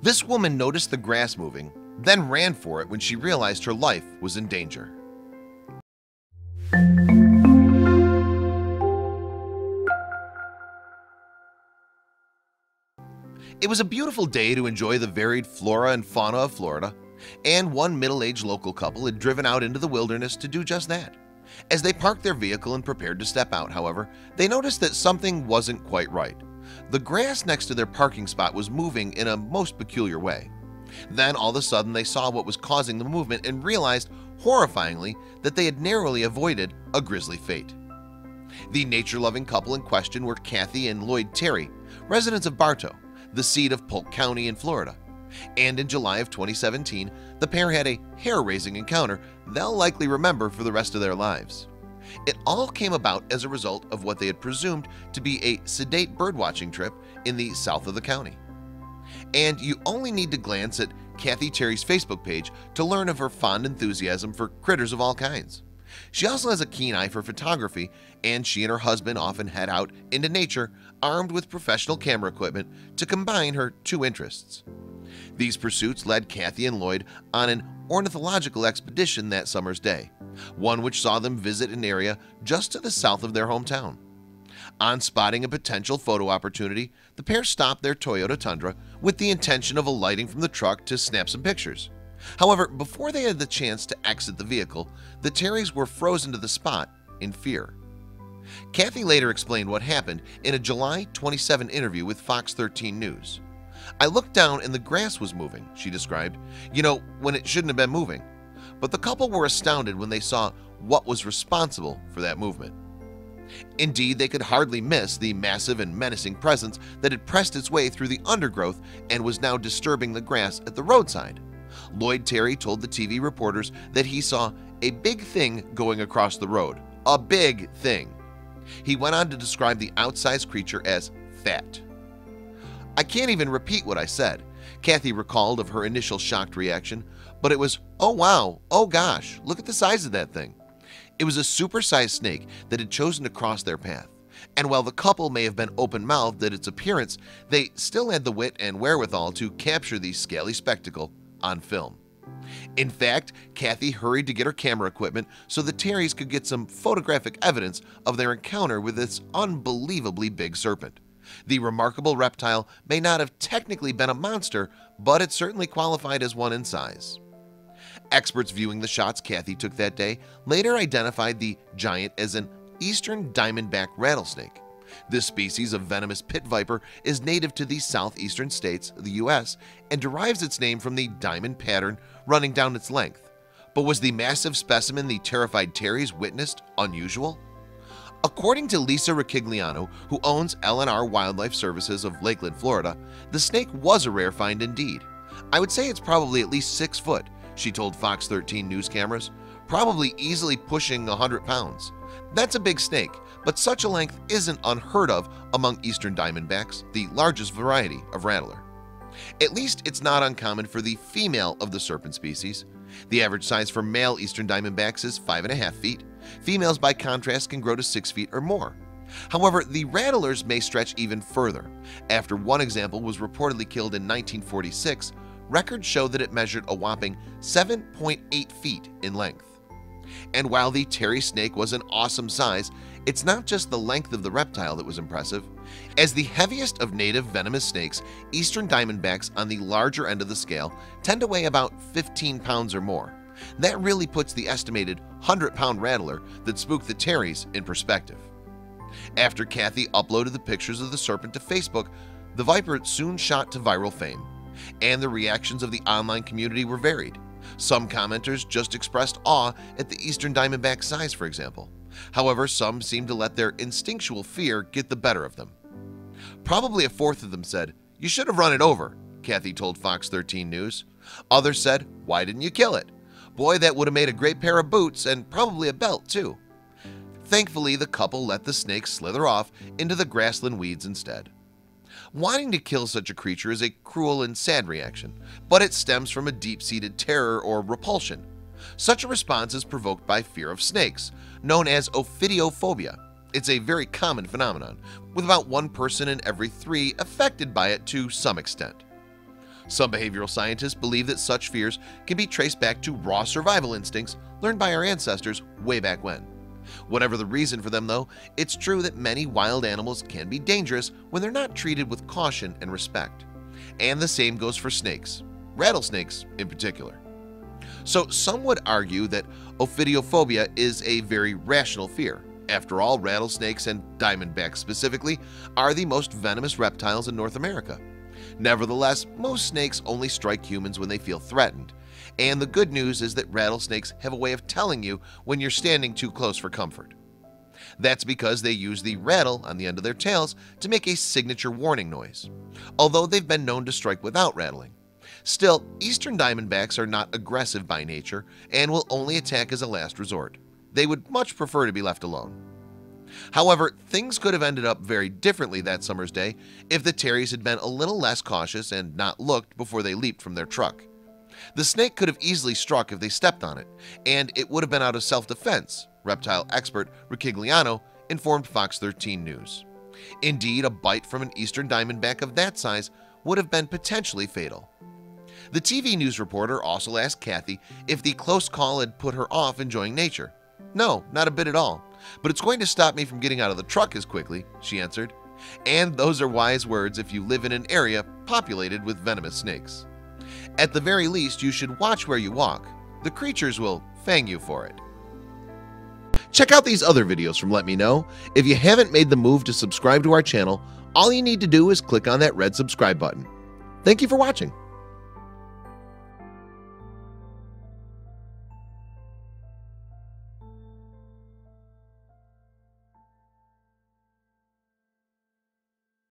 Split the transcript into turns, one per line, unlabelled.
This woman noticed the grass moving, then ran for it when she realized her life was in danger. It was a beautiful day to enjoy the varied flora and fauna of Florida, and one middle-aged local couple had driven out into the wilderness to do just that. As they parked their vehicle and prepared to step out, however, they noticed that something wasn't quite right. The grass next to their parking spot was moving in a most peculiar way. Then all of a sudden they saw what was causing the movement and realized, horrifyingly, that they had narrowly avoided a grisly fate. The nature-loving couple in question were Kathy and Lloyd Terry, residents of Bartow, the seat of Polk County in Florida. And in July of 2017, the pair had a hair-raising encounter they'll likely remember for the rest of their lives. It all came about as a result of what they had presumed to be a sedate birdwatching trip in the south of the county. And you only need to glance at Kathy Terry's Facebook page to learn of her fond enthusiasm for critters of all kinds. She also has a keen eye for photography, and she and her husband often head out into nature armed with professional camera equipment to combine her two interests. These pursuits led Kathy and Lloyd on an ornithological expedition that summer's day, one which saw them visit an area just to the south of their hometown. On spotting a potential photo opportunity, the pair stopped their Toyota Tundra with the intention of alighting from the truck to snap some pictures. However, before they had the chance to exit the vehicle, the Terrys were frozen to the spot in fear. Kathy later explained what happened in a July 27 interview with Fox 13 News. "I looked down and the grass was moving," she described, when it shouldn't have been moving. But the couple were astounded when they saw what was responsible for that movement. Indeed, they could hardly miss the massive and menacing presence that had pressed its way through the undergrowth and was now disturbing the grass at the roadside. Lloyd Terry told the TV reporters that he saw a big thing going across the road. A big thing. He went on to describe the outsized creature as fat. "I can't even repeat what I said," Kathy recalled of her initial shocked reaction, but it was, "Oh wow, oh gosh, look at the size of that thing." It was a supersized snake that had chosen to cross their path, and while the couple may have been open-mouthed at its appearance, they still had the wit and wherewithal to capture the scaly spectacle on film. In fact, Kathy hurried to get her camera equipment so the Terrys could get some photographic evidence of their encounter with this unbelievably big serpent. The remarkable reptile may not have technically been a monster, but it certainly qualified as one in size. Experts viewing the shots Kathy took that day later identified the giant as an eastern diamondback rattlesnake. This species of venomous pit viper is native to the southeastern states of the US and derives its name from the diamond pattern running down its length. But was the massive specimen the terrified Terrys witnessed unusual? According to Lisa Riccigliano, who owns L&R Wildlife Services of Lakeland, Florida, the snake was a rare find indeed. "I would say it's probably at least 6 foot," she told Fox 13 News cameras, "probably easily pushing 100 pounds. That's a big snake, but such a length isn't unheard of among eastern diamondbacks, the largest variety of rattler. At least it's not uncommon for the female of the serpent species. The average size for male eastern diamondbacks is 5.5 feet. Females, by contrast, can grow to 6 feet or more. However, the rattlers may stretch even further. After one example was reportedly killed in 1946, records show that it measured a whopping 7.8 feet in length. And while the Terry snake was an awesome size, it's not just the length of the reptile that was impressive. As the heaviest of native venomous snakes, eastern diamondbacks on the larger end of the scale tend to weigh about 15 pounds or more. That really puts the estimated 100-pound rattler that spooked the Terrys in perspective. After Kathy uploaded the pictures of the serpent to Facebook, the viper soon shot to viral fame, and the reactions of the online community were varied. Some commenters just expressed awe at the eastern diamondback size, for example. However, some seemed to let their instinctual fear get the better of them. Probably a fourth of them said, "You should have run it over," Kathy told Fox 13 News. Others said, "Why didn't you kill it? Boy, that would have made a great pair of boots and probably a belt too." Thankfully, the couple let the snake slither off into the grassland weeds instead. Wanting to kill such a creature is a cruel and sad reaction, but it stems from a deep-seated terror or repulsion. Such a response is provoked by fear of snakes, known as ophidiophobia. It's a very common phenomenon, with about 1 person in every 3 affected by it to some extent. Some behavioral scientists believe that such fears can be traced back to raw survival instincts learned by our ancestors way back when. Whatever the reason for them though, it's true that many wild animals can be dangerous when they're not treated with caution and respect. And the same goes for snakes, rattlesnakes in particular. So some would argue that ophidiophobia is a very rational fear. After all, rattlesnakes and diamondbacks specifically are the most venomous reptiles in North America. Nevertheless, most snakes only strike humans when they feel threatened. And the good news is that rattlesnakes have a way of telling you when you're standing too close for comfort. That's because they use the rattle on the end of their tails to make a signature warning noise, although they've been known to strike without rattling. Still, eastern diamondbacks are not aggressive by nature and will only attack as a last resort. They would much prefer to be left alone. However, things could have ended up very differently that summer's day if the Terrys had been a little less cautious and not looked before they leaped from their truck. The snake could have easily struck if they stepped on it, and it would have been out of self-defense, reptile expert Riccigliano informed Fox 13 News. Indeed, a bite from an eastern diamondback of that size would have been potentially fatal. The TV news reporter also asked Kathy if the close call had put her off enjoying nature. "No, not a bit at all, but it's going to stop me from getting out of the truck as quickly," she answered. And those are wise words if you live in an area populated with venomous snakes. At the very least, you should watch where you walk. The creatures will fang you for it. Check out these other videos from Let Me Know. If you haven't made the move to subscribe to our channel, all you need to do is click on that red subscribe button. Thank you for watching.